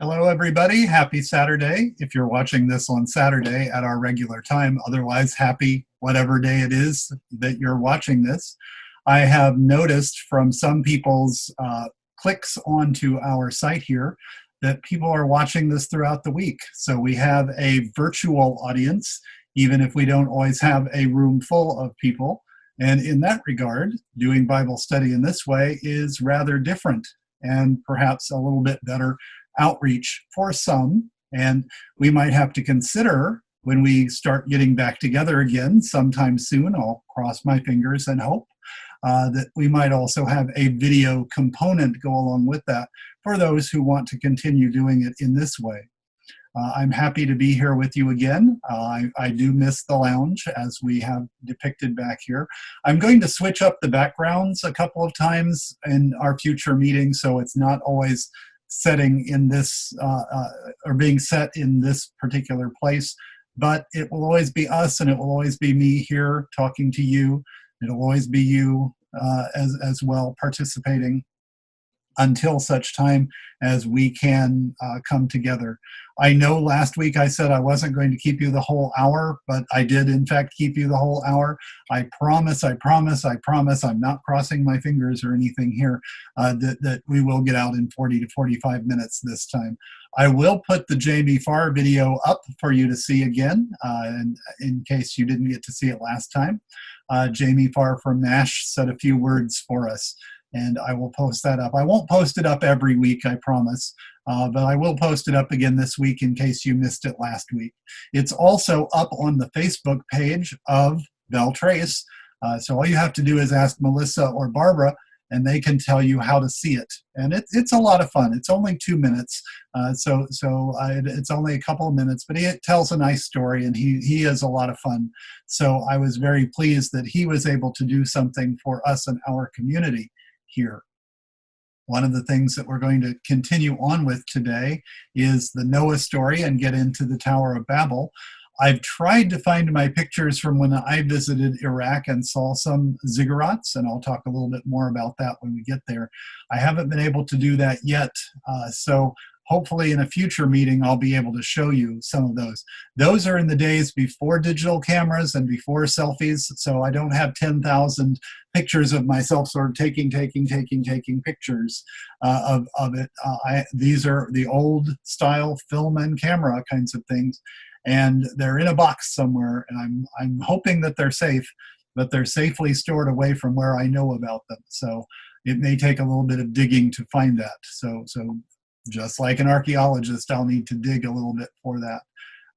Hello, everybody. Happy Saturday. If you're watching this on Saturday at our regular time, otherwise, happy whatever day it is that you're watching this. I have noticed from some people's clicks onto our site here that people are watching this throughout the week. So we have a virtual audience, even if we don't always have a room full of people. And in that regard, doing Bible study in this way is rather different and perhaps a little bit better outreach for some. And we might have to consider when we start getting back together again sometime soon, I'll cross my fingers and hope that we might also have a video component go along with that for those who want to continue doing it in this way. I'm happy to be here with you again. I do miss the lounge as we have depicted back here. I'm going to switch up the backgrounds a couple of times in our future meetings, so it's not always setting in this or being set in this particular place, but it will always be us and it will always be me here talking to you. It'll always be you as well participating until such time as we can come together. I know last week I said I wasn't going to keep you the whole hour, but I did in fact keep you the whole hour. I promise, I'm not crossing my fingers or anything here, that we will get out in 40 to 45 minutes this time. I will put the Jamie Farr video up for you to see again, and in case you didn't get to see it last time. Jamie Farr from NASH said a few words for us, and I will post that up. I won't post it up every week, I promise, but I will post it up again this week in case you missed it last week. It's also up on the Facebook page of Belle Trace, so all you have to do is ask Melissa or Barbara, and they can tell you how to see it. And it's a lot of fun. It's only 2 minutes, so it's only a couple of minutes, but it tells a nice story, and he is a lot of fun. So I was very pleased that he was able to do something for us and our community here. One of the things that we're going to continue on with today is the Noah story and get into the Tower of Babel. I've tried to find my pictures from when I visited Iraq and saw some ziggurats, and I'll talk a little bit more about that when we get there. I haven't been able to do that yet, so hopefully in a future meeting I'll be able to show you some of those. Those are in the days before digital cameras and before selfies, so I don't have 10,000 pictures of myself sort of taking pictures of it. These are the old style film and camera kinds of things, and they're in a box somewhere, and I'm hoping that they're safe, but they're safely stored away from where I know about them. So it may take a little bit of digging to find that. So just like an archaeologist, I'll need to dig a little bit for that.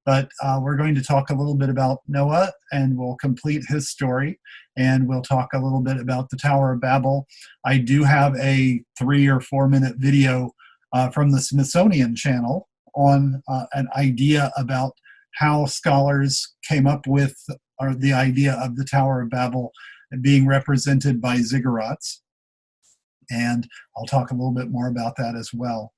But we're going to talk a little bit about Noah, and we'll complete his story, and we'll talk a little bit about the Tower of Babel. I do have a 3 or 4 minute video from the Smithsonian Channel on an idea about how scholars came up with the idea of the Tower of Babel being represented by ziggurats. And I'll talk a little bit more about that as well.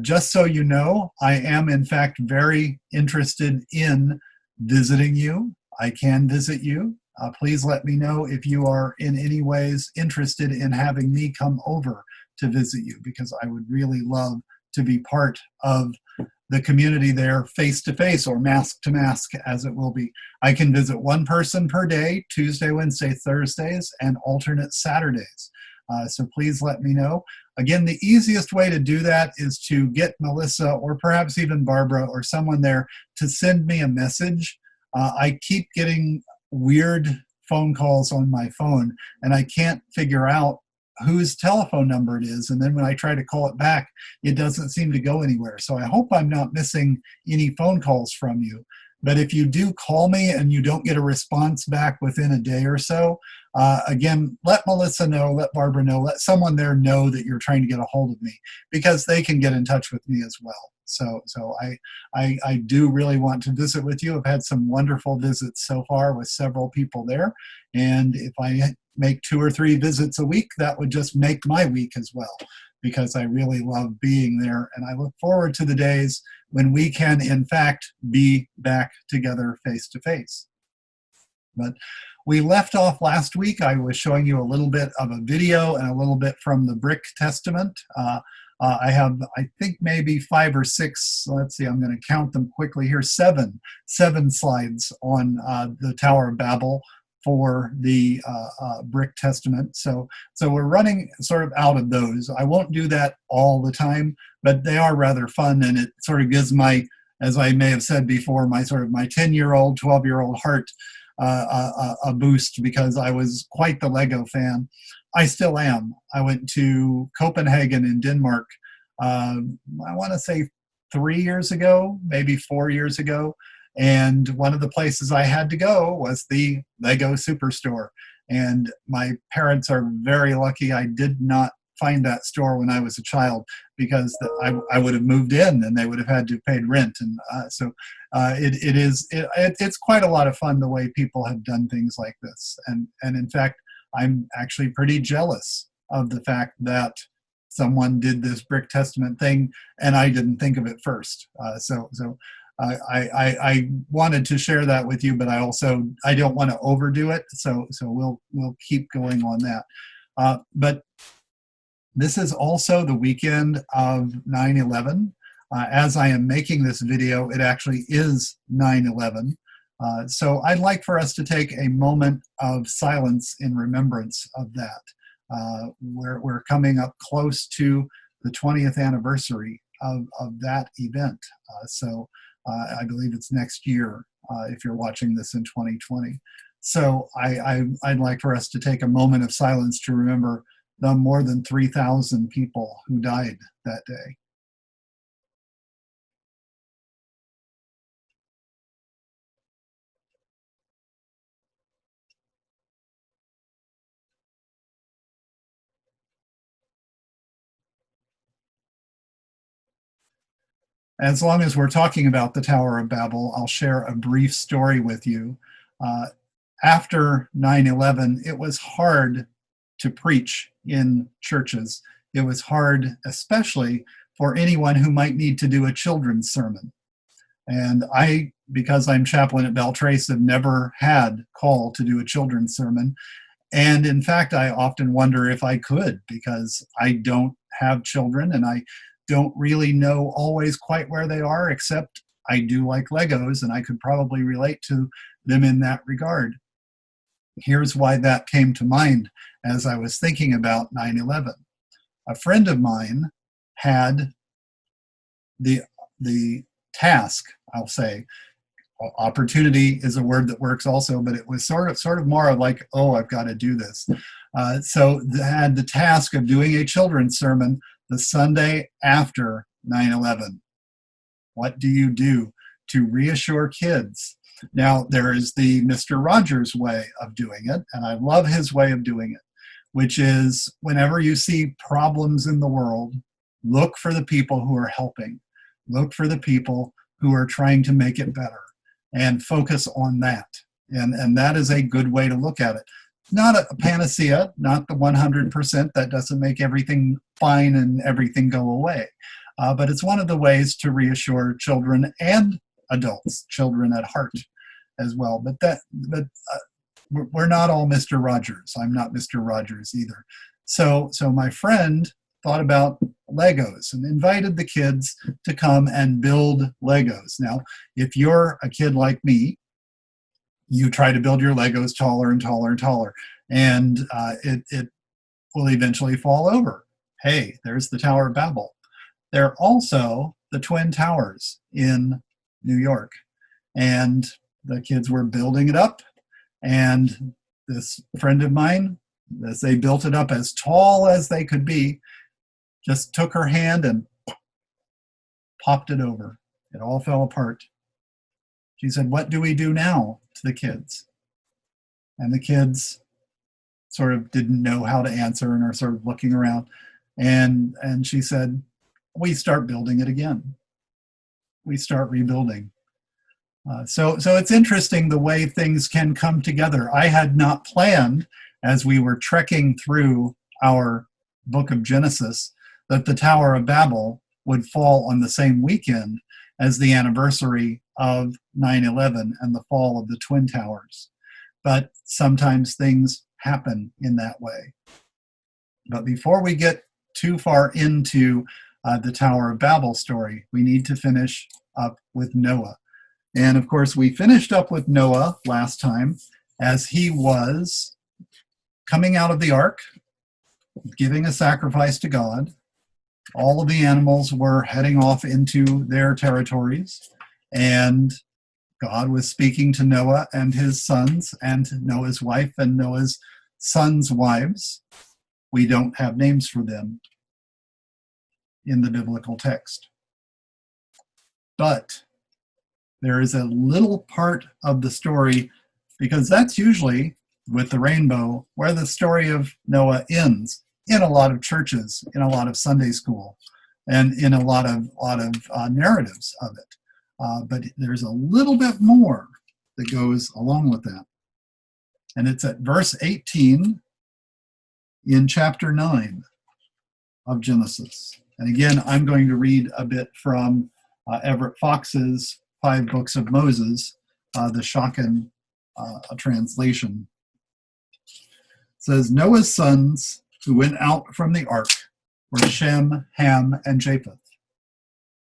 Just so you know, I am in fact very interested in visiting you. I can visit you. Please let me know if you are in any ways interested in having me come over to visit you, because I would really love to be part of the community there face to face, or mask to mask as it will be. I can visit one person per day, Tuesday, Wednesday, Thursdays, and alternate Saturdays. So please let me know. Again, the easiest way to do that is to get Melissa or perhaps even Barbara or someone there to send me a message. I keep getting weird phone calls on my phone, and I can't figure out whose telephone number it is. And then when I try to call it back, it doesn't seem to go anywhere. So I hope I'm not missing any phone calls from you. But if you do call me and you don't get a response back within a day or so, again, let Melissa know, let Barbara know, let someone there know that you're trying to get a hold of me, because they can get in touch with me as well. So I do really want to visit with you. I've had some wonderful visits so far with several people there. And if I make 2 or 3 visits a week, that would just make my week as well, because I really love being there. And I look forward to the days when we can, in fact, be back together face to face. But we left off last week. I was showing you a little bit of a video and a little bit from the Brick Testament. I have, I think, maybe 5 or 6, let's see, I'm going to count them quickly here, seven slides on the Tower of Babel for the Brick Testament. So we're running sort of out of those. I won't do that all the time, but they are rather fun, and it sort of gives my, as I may have said before, my sort of my 10-year-old, 12-year-old heart a boost, because I was quite the Lego fan. I still am. I went to Copenhagen in Denmark, I want to say 3 years ago, maybe 4 years ago. And one of the places I had to go was the Lego Superstore. And my parents are very lucky I did not find that store when I was a child, because I would have moved in and they would have had to pay rent. And it's quite a lot of fun the way people have done things like this. And in fact, I'm actually pretty jealous of the fact that someone did this Brick Testament thing and I didn't think of it first. I wanted to share that with you, but I don't want to overdo it. So we'll keep going on that. But this is also the weekend of 9/11. As I am making this video, it actually is 9/11. So I'd like for us to take a moment of silence in remembrance of that. We're coming up close to the 20th anniversary of that event. I believe it's next year if you're watching this in 2020. So I'd like for us to take a moment of silence to remember the more than 3,000 people who died that day. As long as we're talking about the Tower of Babel, I'll share a brief story with you. After 9/11, it was hard to preach in churches. It was hard, especially for anyone who might need to do a children's sermon. And I, because I'm chaplain at Beltrace, have never had call to do a children's sermon. And in fact, I often wonder if I could, because I don't have children and I don't really know always quite where they are, except I do like Legos and I could probably relate to them in that regard. Here's why that came to mind as I was thinking about 9/11. A friend of mine had the task, I'll say, opportunity is a word that works also, but it was sort of more of like, oh, I've got to do this. So they had the task of doing a children's sermon the Sunday after 9/11. What do you do to reassure kids? Now, there is the Mr. Rogers way of doing it, and I love his way of doing it, which is whenever you see problems in the world, look for the people who are helping. Look for the people who are trying to make it better and focus on that. And that is a good way to look at it. Not a panacea, not the 100%, that doesn't make everything fine and everything go away. But it's one of the ways to reassure children and adults, children at heart as well. But we're not all Mr. Rogers. I'm not Mr. Rogers either. So my friend thought about Legos and invited the kids to come and build Legos. Now, if you're a kid like me, you try to build your Legos taller and taller and taller, and it will eventually fall over. Hey, there's the Tower of Babel. There are also the Twin Towers in New York, and the kids were building it up, and this friend of mine, as they built it up as tall as they could be, just took her hand and popped it over. It all fell apart. She said, "What do we do now?" to the kids. And the kids sort of didn't know how to answer and are sort of looking around. And she said, "We start building it again. We start rebuilding." So it's interesting the way things can come together. I had not planned, as we were trekking through our book of Genesis, that the Tower of Babel would fall on the same weekend as the anniversary of 9/11 and the fall of the Twin Towers. but sometimes things happen in that way. But before we get too far into the Tower of Babel story, we need to finish up with Noah. And of course, we finished up with Noah last time as he was coming out of the ark, giving a sacrifice to God. All of the animals were heading off into their territories, and God was speaking to Noah and his sons and Noah's wife and Noah's sons' wives. We don't have names for them in the biblical text. But there is a little part of the story, because that's usually with the rainbow where the story of Noah ends in a lot of churches, in a lot of Sunday school, and in a lot of narratives of it. But there's a little bit more that goes along with that. And it's at verse 18 in chapter 9 of Genesis. And again, I'm going to read a bit from Everett Fox's 5 Books of Moses, the Shotgun translation. It says, Noah's sons who went out from the ark were Shem, Ham, and Japheth.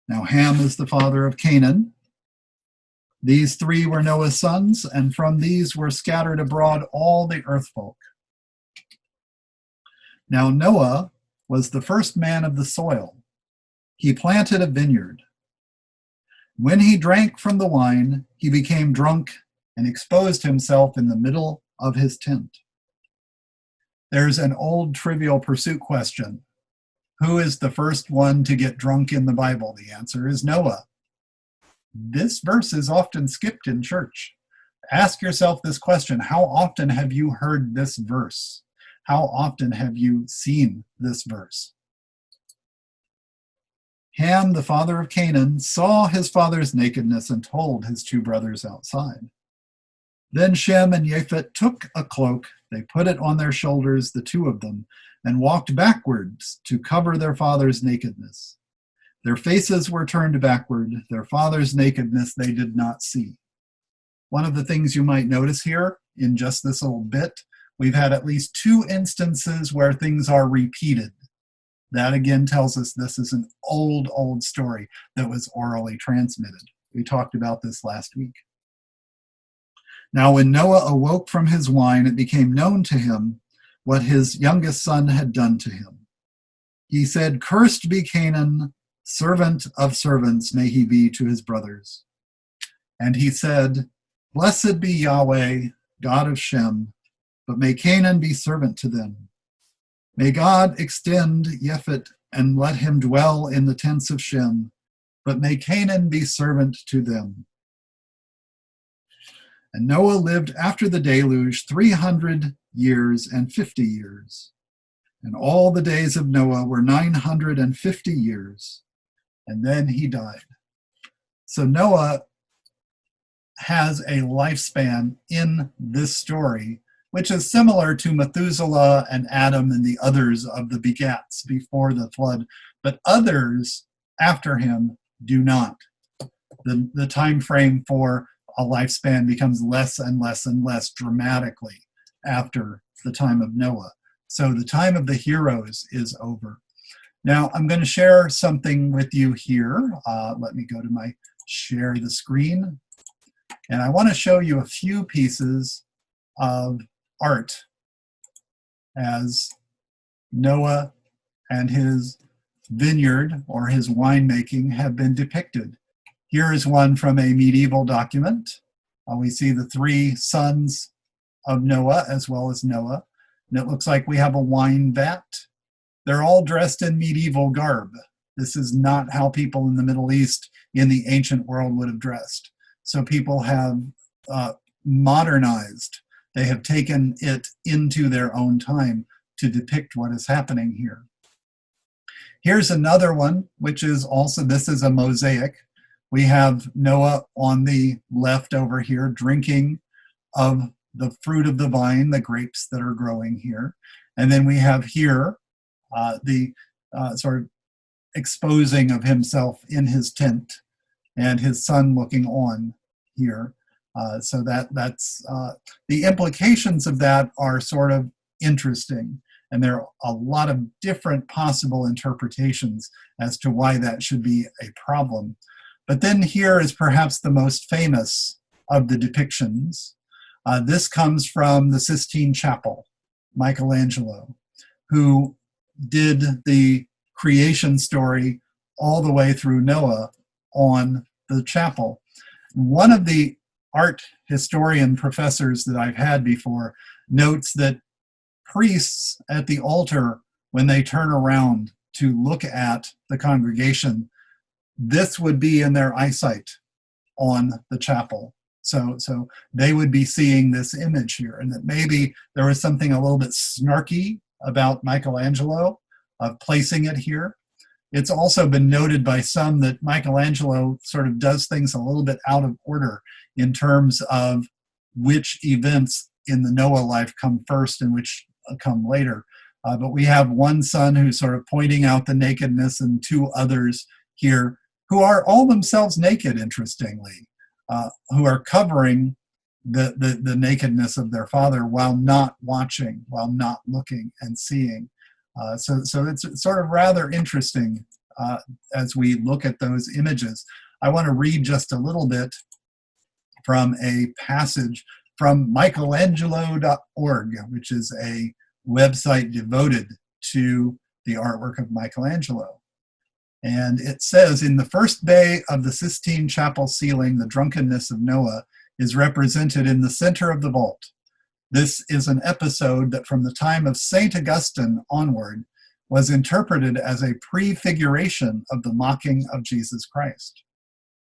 Now Ham is the father of Canaan. These 3 were Noah's sons, and from these were scattered abroad all the earth folk. Now Noah was the first man of the soil. He planted a vineyard. When he drank from the wine, he became drunk and exposed himself in the middle of his tent. There's an old Trivial Pursuit question. Who is the first one to get drunk in the Bible? The answer is Noah. This verse is often skipped in church. Ask yourself this question. How often have you heard this verse? How often have you seen this verse? Ham, the father of Canaan, saw his father's nakedness and told his 2 brothers outside. Then Shem and Japheth took a cloak, they put it on their shoulders, the 2 of them, and walked backwards to cover their father's nakedness. Their faces were turned backward, their father's nakedness they did not see. One of the things you might notice here in just this little bit, we've had at least 2 instances where things are repeated. That again tells us this is an old story that was orally transmitted. We talked about this last week. Now when Noah awoke from his wine, it became known to him what his youngest son had done to him. He said, Cursed be Canaan, servant of servants may he be to his brothers. And he said, Blessed be Yahweh, God of Shem, but may Canaan be servant to them. May God extend Yefet and let him dwell in the tents of Shem, but may Canaan be servant to them. And Noah lived after the deluge 300 years and 50 years. And all the days of Noah were 950 years. And then he died. So Noah has a lifespan in this story, which is similar to Methuselah and Adam and the others of the begats before the flood, but others after him do not. The time frame for a lifespan becomes less and less and less dramatically after the time of Noah. So the time of the heroes is over. Now I'm going to share something with you here. Let me go to my share the screen. And I want to show you a few pieces of art as Noah and his vineyard or his winemaking have been depicted. Here is one from a medieval document. We see the 3 sons of Noah as well as Noah. And it looks like we have a wine vat. They're all dressed in medieval garb. This is not how people in the Middle East in the ancient world would have dressed. So people have modernized. They have taken it into their own time to depict what is happening here. Here's another one, which is also, this is a mosaic. We have Noah on the left over here drinking of the fruit of the vine, the grapes that are growing here. And then we have here the sort of exposing of himself in his tent and his son looking on here. So that's the implications of that are sort of interesting. And there are a lot of different possible interpretations as to why that should be a problem. But then here is perhaps the most famous of the depictions. This comes from the Sistine Chapel, Michelangelo, who did the creation story all the way through Noah on the chapel. One of the art historian professors that I've had before notes that priests at the altar, when they turn around to look at the congregation, this would be in their eyesight on the chapel. So they would be seeing this image here, and that maybe there was something a little bit snarky about Michelangelo of placing it here. It's also been noted by some that Michelangelo sort of does things a little bit out of order in terms of which events in the Noah life come first and which come later. But we have one son who's sort of pointing out the nakedness, and two others here who are all themselves naked, interestingly, who are covering the nakedness of their father while not watching, while not looking and seeing. So it's sort of rather interesting as we look at those images. I want to read just a little bit from a passage from Michelangelo.org, which is a website devoted to the artwork of Michelangelo. And it says, in the first bay of the Sistine Chapel ceiling, the drunkenness of Noah is represented in the center of the vault. This is an episode that from the time of St. Augustine onward was interpreted as a prefiguration of the mocking of Jesus Christ.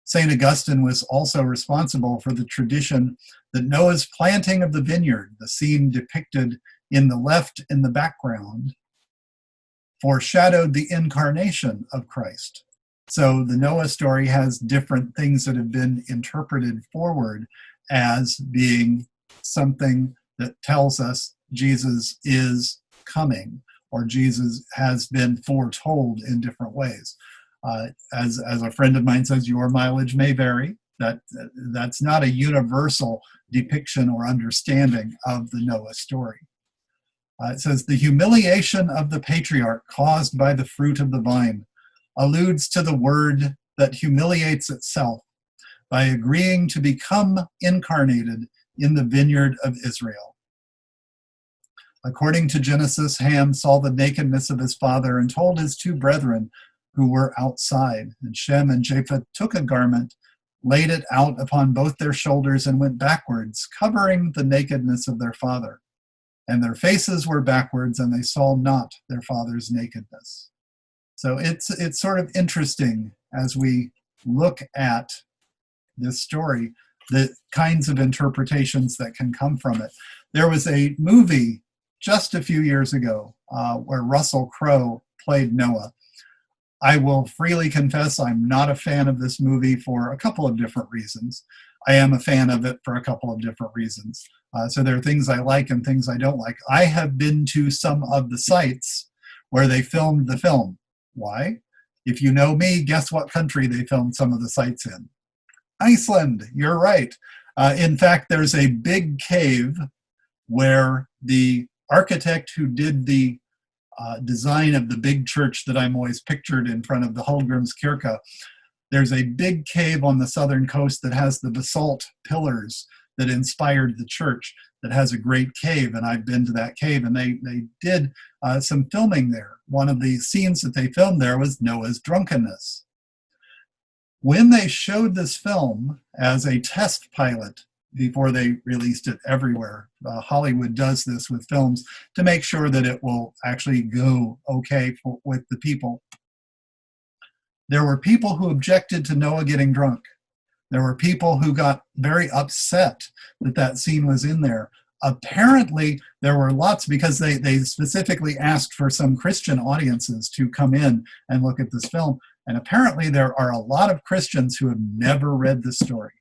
St. Augustine was also responsible for the tradition that Noah's planting of the vineyard, the scene depicted in the left in the background, foreshadowed the incarnation of Christ. So the Noah story has different things that have been interpreted forward as being something that tells us Jesus is coming, or Jesus has been foretold in different ways. As a friend of mine says, your mileage may vary. That's not a universal depiction or understanding of the Noah story. It says, the humiliation of the patriarch caused by the fruit of the vine alludes to the word that humiliates itself by agreeing to become incarnated in the vineyard of Israel. According to Genesis, Ham saw the nakedness of his father and told his two brethren who were outside. And Shem and Japheth took a garment, laid it out upon both their shoulders, and went backwards, covering the nakedness of their father. And their faces were backwards, and they saw not their father's nakedness. So it's sort of interesting as we look at this story, the kinds of interpretations that can come from it. There was a movie just a few years ago where Russell Crowe played Noah. I will freely confess I'm not a fan of this movie for a couple of different reasons. I am a fan of it for a couple of different reasons. So there are things I like and things I don't like. I have been to some of the sites where they filmed the film. Why? If you know me, guess what country they filmed some of the sites in? Iceland, you're right. In fact, there's a big cave where the architect who did the design of the big church that I'm always pictured in front of, the Hallgrímskirkja, there's a big cave on the southern coast that has the basalt pillars that inspired the church, that has a great cave, and I've been to that cave, and they did some filming there. One of the scenes that they filmed there was Noah's drunkenness. When they showed this film as a test pilot before they released it everywhere, Hollywood does this with films to make sure that it will actually go okay with the people. There were people who objected to Noah getting drunk. There were people who got very upset that that scene was in there. Apparently, there were lots, because they specifically asked for some Christian audiences to come in and look at this film. And apparently there are a lot of Christians who have never read this story,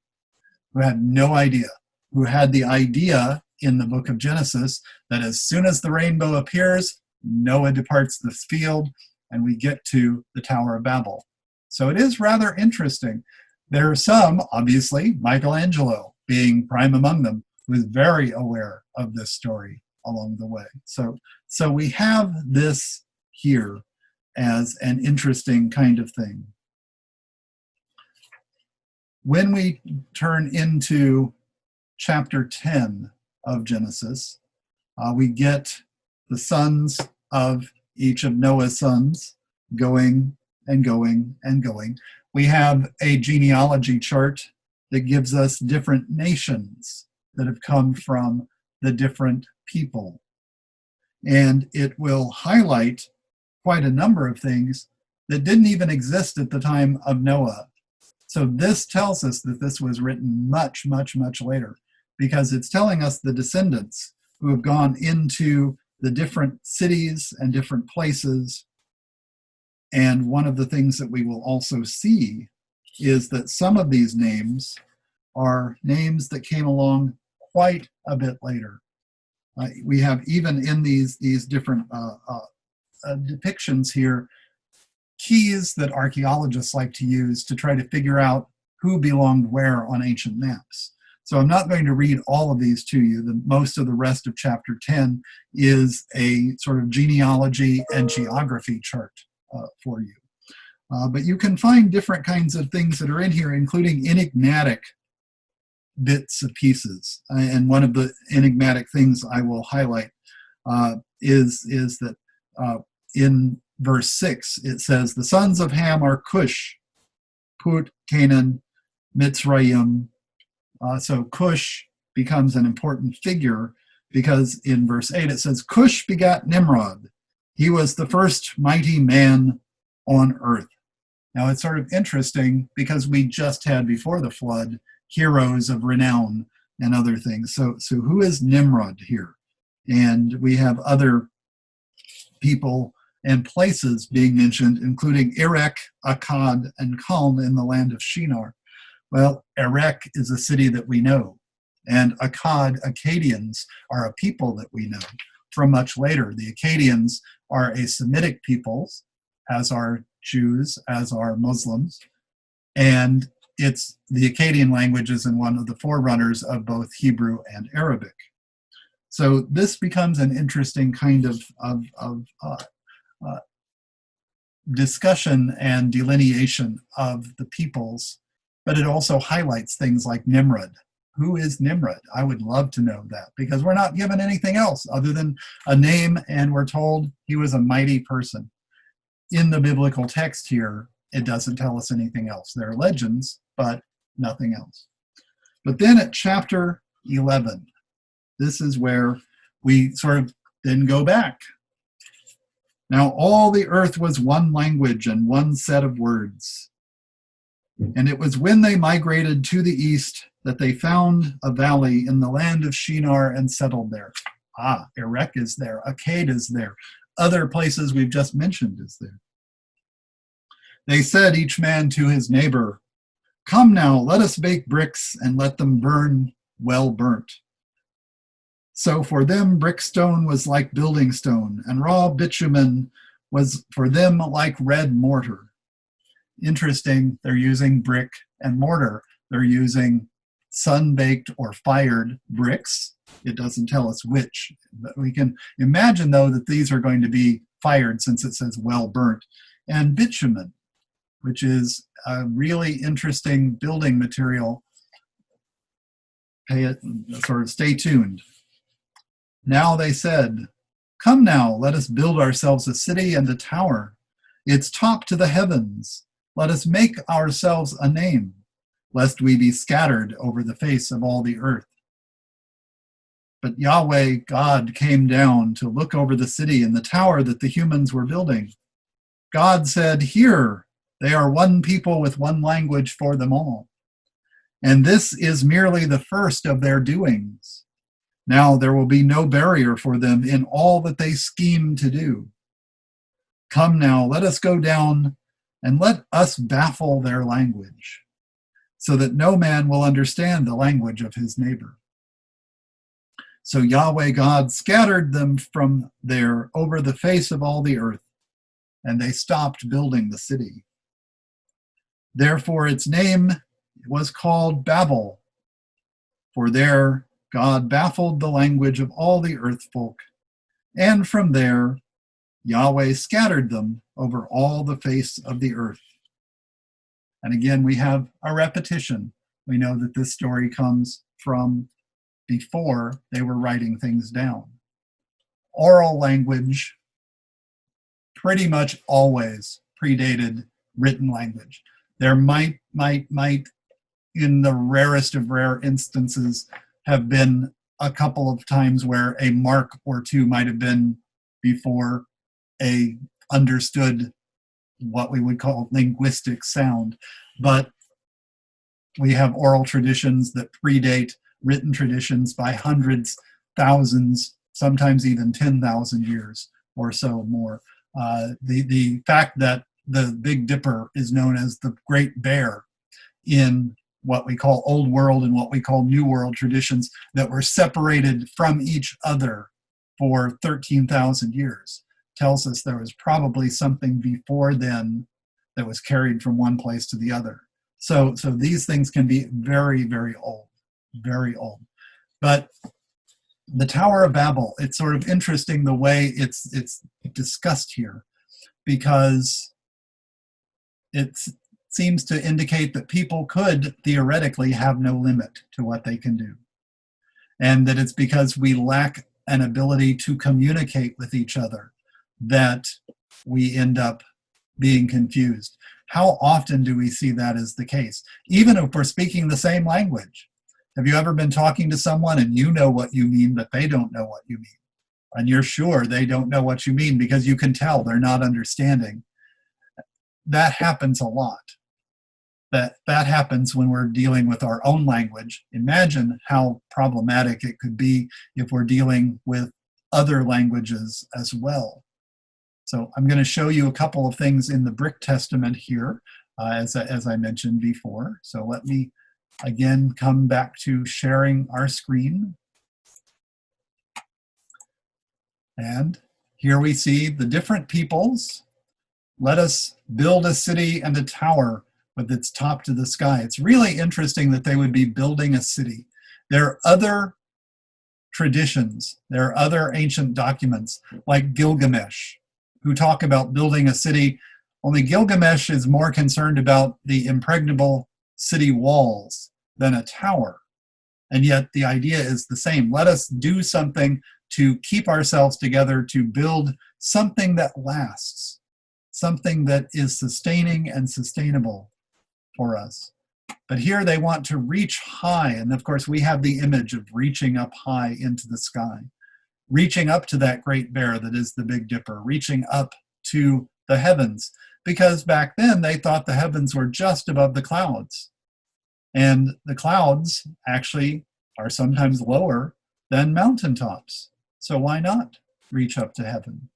who had no idea, who had the idea in the book of Genesis that as soon as the rainbow appears, Noah departs the field and we get to the Tower of Babel. So it is rather interesting. There are some, obviously, Michelangelo being prime among them, was very aware of this story along the way. So we have this here as an interesting kind of thing. When we turn into chapter 10 of Genesis, we get the sons of each of Noah's sons going and going and going. We have a genealogy chart that gives us different nations that have come from the different people. And it will highlight quite a number of things that didn't even exist at the time of Noah. So this tells us that this was written much, much, much later, because it's telling us the descendants who have gone into the different cities and different places. And one of the things that we will also see is that some of these names are names that came along quite a bit later. We have, even in these different depictions here, keys that archaeologists like to use to try to figure out who belonged where on ancient maps. So I'm not going to read all of these to you. Most of the rest of chapter 10 is a sort of genealogy and geography chart for you. But you can find different kinds of things that are in here, including enigmatic bits and pieces. And one of the enigmatic things I will highlight is that in verse 6, it says, the sons of Ham are Cush, Put, Canaan, Mitzrayim. So Cush becomes an important figure because in verse 8 it says, Cush begat Nimrod. He was the first mighty man on earth. Now it's sort of interesting because we just had before the flood heroes of renown and other things. So who is Nimrod here? And we have other people and places being mentioned, including Erech, Akkad, and Calne in the land of Shinar. Well, Erech is a city that we know, and Akkadians are a people that we know from much later. The Akkadians are a Semitic people, as are Jews, as are Muslims, and it's the Akkadian language is in one of the forerunners of both Hebrew and Arabic. So this becomes an interesting kind of discussion and delineation of the peoples, but it also highlights things like Nimrod. Who is Nimrod? I would love to know that, because we're not given anything else other than a name, and we're told he was a mighty person. In the biblical text here, it doesn't tell us anything else. There are legends, but nothing else. But then at chapter 11, this is where we sort of then go back. Now all the earth was one language and one set of words. And it was when they migrated to the east that they found a valley in the land of Shinar and settled there. Erech is there, Akkad is there, other places we've just mentioned is there. They said, each man to his neighbor, come now, let us bake bricks and let them burn well burnt. So for them, brickstone was like building stone, and raw bitumen was for them like red mortar. Interesting, they're using brick and mortar. They're using sun-baked or fired bricks. It doesn't tell us which, but we can imagine, though, that these are going to be fired since it says well burnt. And bitumen, which is a really interesting building material. Stay tuned. Now they said, come now, let us build ourselves a city and a tower, its top to the heavens. Let us make ourselves a name, lest we be scattered over the face of all the earth. But Yahweh, God, came down to look over the city and the tower that the humans were building. God said, here, they are one people with one language for them all. And this is merely the first of their doings. Now there will be no barrier for them in all that they scheme to do. Come now, let us go down and let us baffle their language, so that no man will understand the language of his neighbor. So Yahweh God scattered them from there over the face of all the earth, and they stopped building the city. Therefore its name was called Babel, For there God baffled the language of all the earth folk, and from there Yahweh scattered them over all the face of the earth. And again, we have a repetition. We know that this story comes from before they were writing things down. Oral language pretty much always predated written language. There might, in the rarest of rare instances, have been a couple of times where a mark or two might have been before a understood what we would call linguistic sound. But we have oral traditions that predate written traditions by hundreds, thousands, sometimes even 10,000 years or so more. The fact that the Big Dipper is known as the Great Bear in what we call Old World and what we call New World traditions that were separated from each other for 13,000 years tells us there was probably something before then that was carried from one place to the other. So these things can be very, very old, very old. But the Tower of Babel, it's sort of interesting the way it's discussed here, because it seems to indicate that people could theoretically have no limit to what they can do. And that it's because we lack an ability to communicate with each other that we end up being confused. How often do we see that as the case? Even if we're speaking the same language. Have you ever been talking to someone and you know what you mean, but they don't know what you mean? And you're sure they don't know what you mean because you can tell they're not understanding. That happens a lot. That happens when we're dealing with our own language. Imagine how problematic it could be if we're dealing with other languages as well. So I'm going to show you a couple of things in the Brick Testament here, as I mentioned before. So let me again come back to sharing our screen. And here we see the different peoples. Let us build a city and a tower with its top to the sky. It's really interesting that they would be building a city. There are other traditions, there are other ancient documents like Gilgamesh, who talk about building a city, only Gilgamesh is more concerned about the impregnable city walls than a tower. And yet the idea is the same. Let us do something to keep ourselves together, to build something that lasts, something that is sustaining and sustainable for us. But here they want to reach high, and of course we have the image of reaching up high into the sky, reaching up to that Great Bear that is the Big Dipper, reaching up to the heavens, because back then they thought the heavens were just above the clouds. And the clouds actually are sometimes lower than mountaintops. So why not reach up to heaven?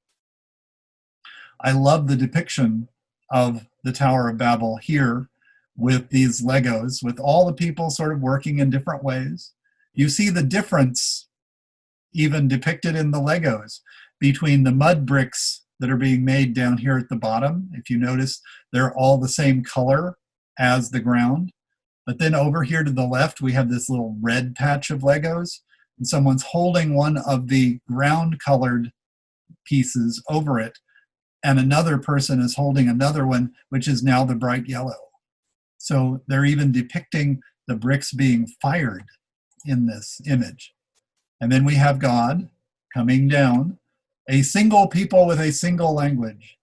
I love the depiction of the Tower of Babel here with these Legos, with all the people sort of working in different ways. You see the difference even depicted in the Legos between the mud bricks that are being made down here at the bottom. If you notice, they're all the same color as the ground. But then over here to the left, we have this little red patch of Legos, and someone's holding one of the ground colored pieces over it, and another person is holding another one, which is now the bright yellow. So they're even depicting the bricks being fired in this image. And then we have God coming down, a single people with a single language.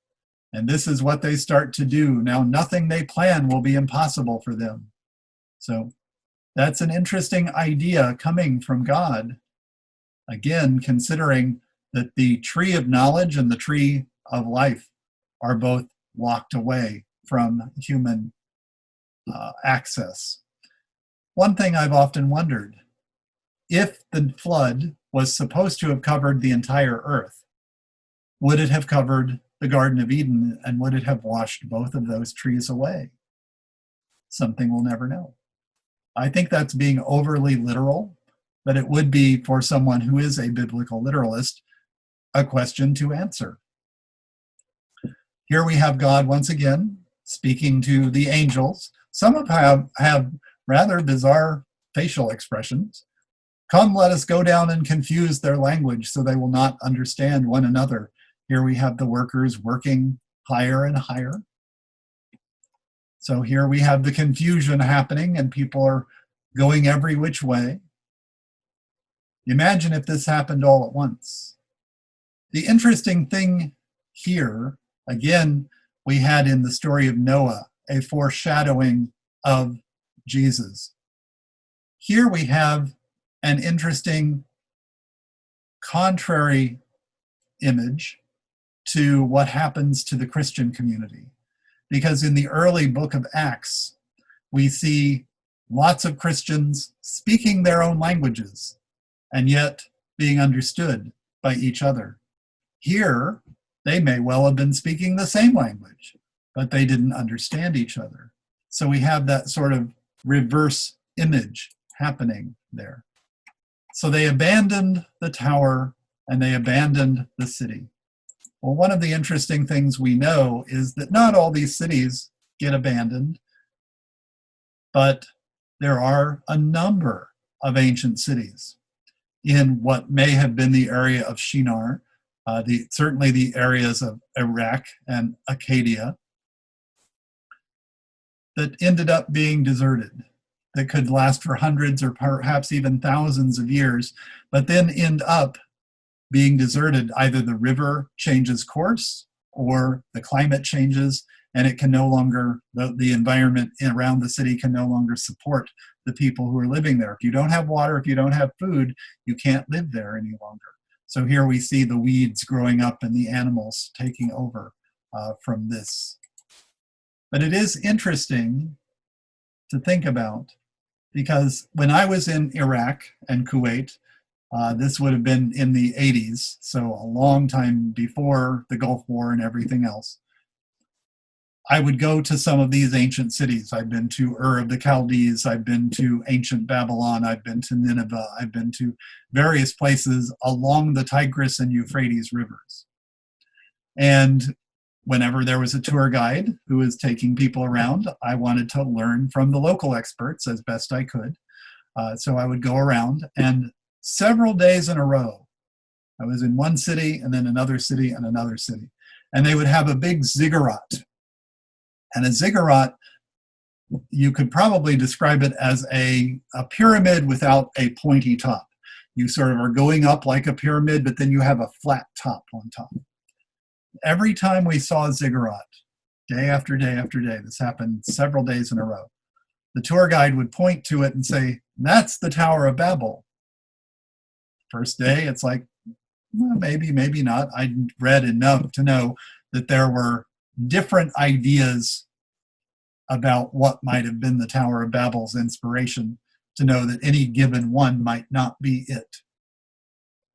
And this is what they start to do. Now, nothing they plan will be impossible for them. So that's an interesting idea coming from God. Again, considering that the tree of knowledge and the tree of life are both locked away from human access. One thing I've often wondered, if the flood was supposed to have covered the entire earth, would it have covered the Garden of Eden, and would it have washed both of those trees away? Something we'll never know. I think that's being overly literal, but it would be, for someone who is a biblical literalist, a question to answer. Here we have God once again speaking to the angels. Some have rather bizarre facial expressions. Come, let us go down and confuse their language so they will not understand one another. Here we have the workers working higher and higher. So here we have the confusion happening and people are going every which way. Imagine if this happened all at once. The interesting thing here, again, we had in the story of Noah, a foreshadowing of Jesus. Here we have an interesting contrary image to what happens to the Christian community. Because in the early book of Acts, we see lots of Christians speaking their own languages and yet being understood by each other. Here, they may well have been speaking the same language, but they didn't understand each other. So we have that sort of reverse image happening there. So they abandoned the tower and they abandoned the city. Well, one of the interesting things we know is that not all these cities get abandoned, but there are a number of ancient cities in what may have been the area of Shinar, certainly the areas of Iraq and Acadia, that ended up being deserted, that could last for hundreds or perhaps even thousands of years, but then end up being deserted. Either the river changes course or the climate changes and it can no longer, the environment around the city can no longer support the people who are living there. If you don't have water, if you don't have food, you can't live there any longer. So here we see the weeds growing up and the animals taking over from this. But it is interesting to think about, because when I was in Iraq and Kuwait, this would have been in the 80s, so a long time before the Gulf War and everything else. I would go to some of these ancient cities. I've been to Ur of the Chaldees, I've been to ancient Babylon, I've been to Nineveh, I've been to various places along the Tigris and Euphrates rivers. And whenever there was a tour guide who was taking people around, I wanted to learn from the local experts as best I could. So I would go around, and several days in a row, I was in one city and then another city and another city. And they would have a big ziggurat. And a ziggurat, you could probably describe it as a pyramid without a pointy top. You sort of are going up like a pyramid, but then you have a flat top on top. Every time we saw a ziggurat, day after day after day, this happened several days in a row, the tour guide would point to it and say, "That's the Tower of Babel." First day, it's like, well, maybe, maybe not. I read enough to know that there were different ideas about what might have been the Tower of Babel's inspiration to know that any given one might not be it.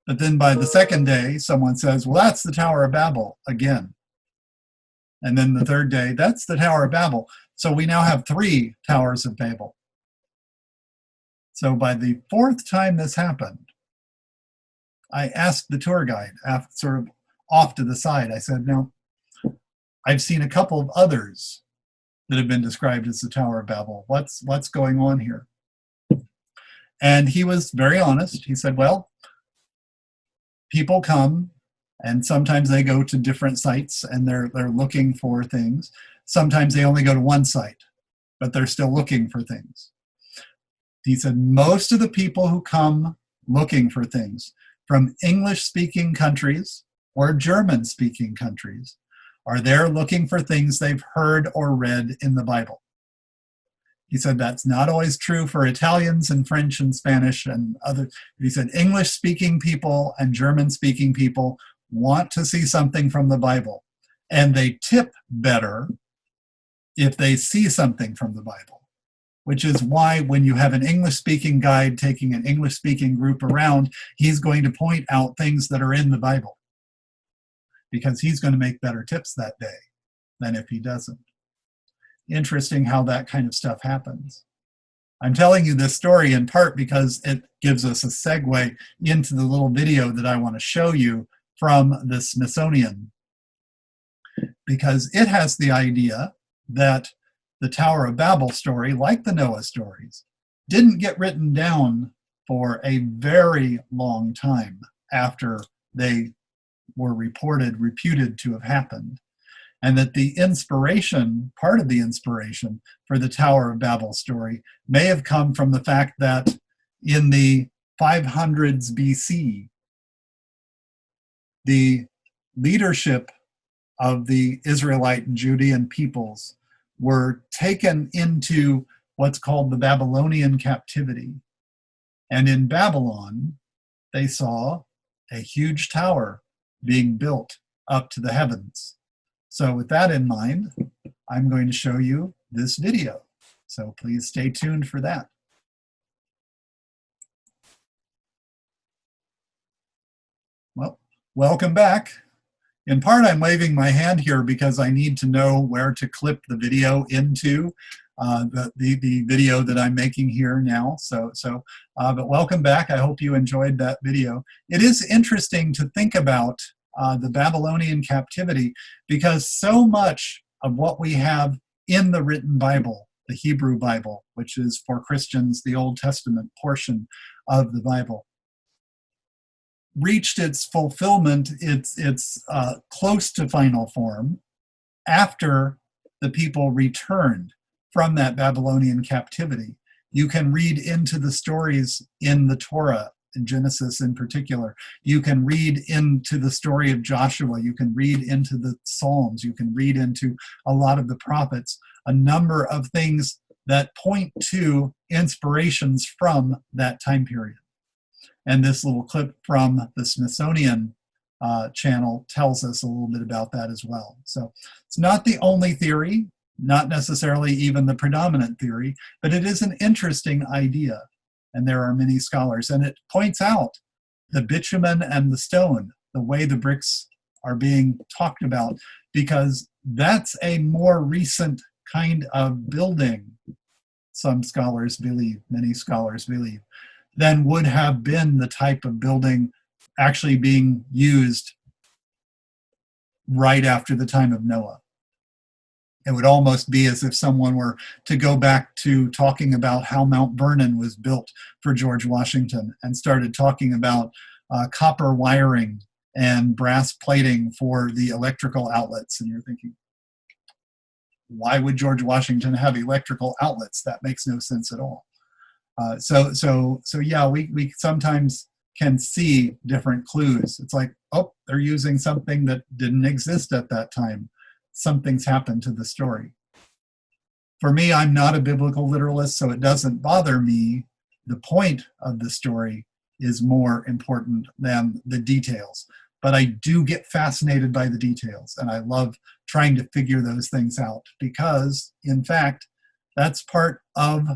But then by the second day, someone says, well, that's the Tower of Babel again. And then the third day, that's the Tower of Babel. So we now have 3 Towers of Babel. So by the 4th time this happened, I asked the tour guide, sort of off to the side, I said, now, I've seen a couple of others that have been described as the Tower of Babel. What's going on here? And he was very honest. He said, well, people come and sometimes they go to different sites and they're looking for things. Sometimes they only go to one site, but they're still looking for things. He said, most of the people who come looking for things from English-speaking countries or German-speaking countries are there looking for things they've heard or read in the Bible. He said that's not always true for Italians and French and Spanish and other. He said English-speaking people and German-speaking people want to see something from the Bible, and they tip better if they see something from the Bible, which is why when you have an English-speaking guide taking an English-speaking group around, he's going to point out things that are in the Bible, because he's going to make better tips that day than if he doesn't. Interesting how that kind of stuff happens. I'm telling you this story in part because it gives us a segue into the little video that I want to show you from the Smithsonian, because it has the idea that the Tower of Babel story, like the Noah stories, didn't get written down for a very long time after they were reputed to have happened. And that the inspiration, part of the inspiration for the Tower of Babel story may have come from the fact that in the 500s BC, the leadership of the Israelite and Judean peoples were taken into what's called the Babylonian captivity. And in Babylon, they saw a huge tower being built up to the heavens. So with that in mind, I'm going to show you this video. So please stay tuned for that. Well, welcome back. In part, I'm waving my hand here because I need to know where to clip the video into the video that I'm making here now. But welcome back. I hope you enjoyed that video. It is interesting to think about the Babylonian captivity because so much of what we have in the written Bible, the Hebrew Bible, which is for Christians the Old Testament portion of the Bible, reached its fulfillment, its close to final form, after the people returned from that Babylonian captivity. You can read into the stories in the Torah, in Genesis in particular. You can read into the story of Joshua. You can read into the Psalms. You can read into a lot of the prophets, a number of things that point to inspirations from that time period. And this little clip from the Smithsonian channel tells us a little bit about that as well. So it's not the only theory, not necessarily even the predominant theory, but it is an interesting idea. And there are many scholars. And it points out the bitumen and the stone, the way the bricks are being talked about, because that's a more recent kind of building, some scholars believe, many scholars believe, than would have been the type of building actually being used right after the time of Noah. It would almost be as if someone were to go back to talking about how Mount Vernon was built for George Washington and started talking about copper wiring and brass plating for the electrical outlets. And you're thinking, why would George Washington have electrical outlets? That makes no sense at all. So yeah, we sometimes can see different clues. It's like, oh, they're using something that didn't exist at that time. Something's happened to the story. For me, I'm not a biblical literalist, so it doesn't bother me. The point of the story is more important than the details. But I do get fascinated by the details, and I love trying to figure those things out because, in fact, that's part of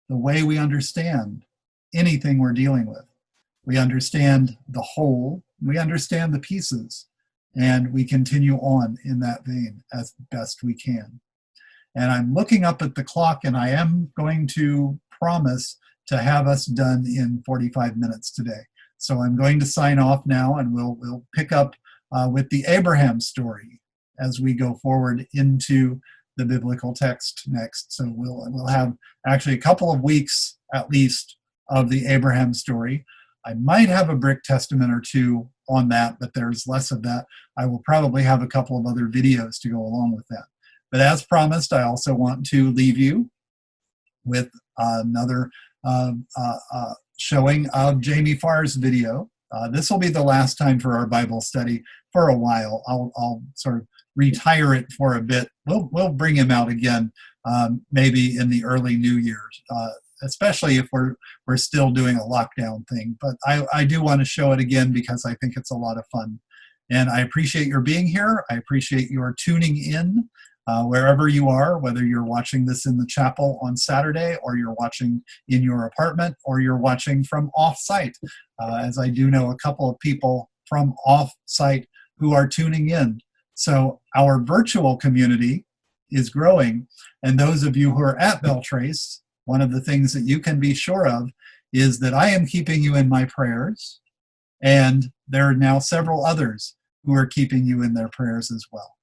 the way we understand anything we're dealing with. We understand the whole, we understand the pieces, and we continue on in that vein as best we can. And I'm looking up at the clock, and I am going to promise to have us done in 45 minutes today. So I'm going to sign off now, and we'll pick up with the Abraham story as we go forward into the biblical text next. So we'll have actually a couple of weeks at least of the Abraham story. I might have a brick testament or two on that, but there's less of that. I will probably have a couple of other videos to go along with that. But as promised, I also want to leave you with another showing of Jamie Farr's video. This will be the last time for our Bible study for a while. I'll sort of retire it for a bit. We'll bring him out again, maybe in the early New Year, especially if we're still doing a lockdown thing. But I do want to show it again because I think it's a lot of fun. And I appreciate your being here. I appreciate your tuning in wherever you are, whether you're watching this in the chapel on Saturday or you're watching in your apartment or you're watching from off-site, as I do know a couple of people from off-site who are tuning in. So our virtual community is growing, and those of you who are at Beltrace, one of the things that you can be sure of is that I am keeping you in my prayers, and there are now several others who are keeping you in their prayers as well.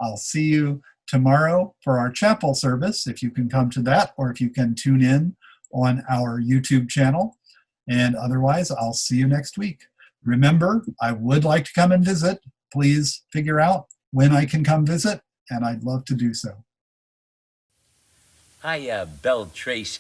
I'll see you tomorrow for our chapel service, if you can come to that, or if you can tune in on our YouTube channel. And otherwise, I'll see you next week. Remember, I would like to come and visit. Please figure out when I can come visit, and I'd love to do so. Hi, Belle Trace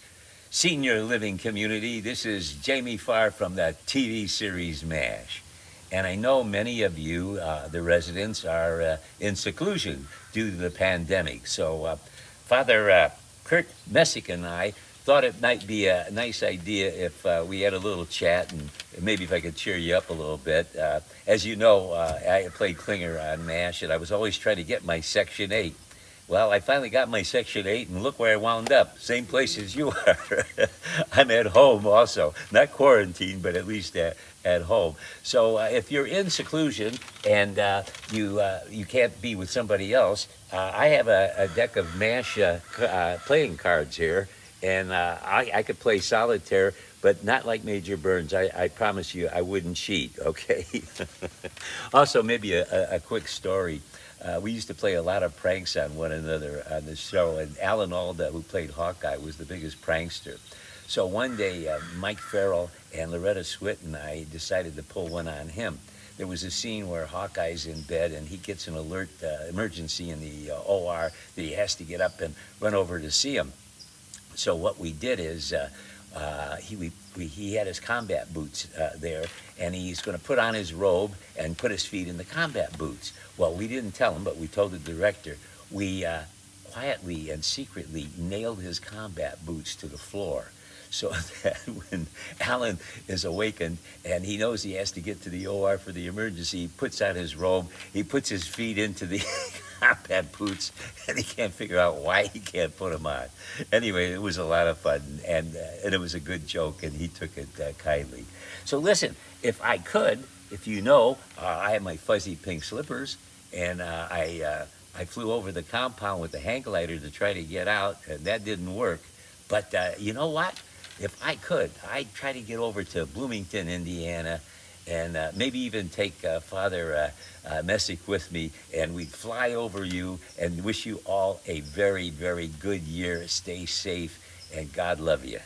Senior Living Community. This is Jamie Farr from the TV series MASH. And I know many of you, the residents, are in seclusion due to the pandemic. So Father Kurt Messick and I thought it might be a nice idea if we had a little chat and maybe if I could cheer you up a little bit. As you know, I played Klinger on MASH, and I was always trying to get my Section 8. Well, I finally got my Section 8, and look where I wound up. Same place as you are. I'm at home also. Not quarantined, but at least at home. So if you're in seclusion and you can't be with somebody else, I have a deck of MASH playing cards here, and I could play solitaire, but not like Major Burns. I promise you I wouldn't cheat, okay? Also, maybe a quick story. We used to play a lot of pranks on one another on the show, and Alan Alda, who played Hawkeye, was the biggest prankster. So one day, Mike Farrell and Loretta Swit and I decided to pull one on him. There was a scene where Hawkeye's in bed, and he gets an alert emergency in the OR that he has to get up and run over to see him. So what we did is he had his combat boots there, and he's going to put on his robe and put his feet in the combat boots. Well, we didn't tell him, but we told the director. We quietly and secretly nailed his combat boots to the floor, so that when Alan is awakened and he knows he has to get to the OR for the emergency, he puts on his robe, he puts his feet into the combat boots, and he can't figure out why he can't put them on. Anyway, it was a lot of fun, and it was a good joke, and he took it kindly. So listen, if I could, if you know, I have my fuzzy pink slippers, and I flew over the compound with the hang glider to try to get out, and that didn't work. But you know what? If I could, I'd try to get over to Bloomington, Indiana, and maybe even take Father Messick with me, and we'd fly over you and wish you all a very, very good year. Stay safe, and God love you.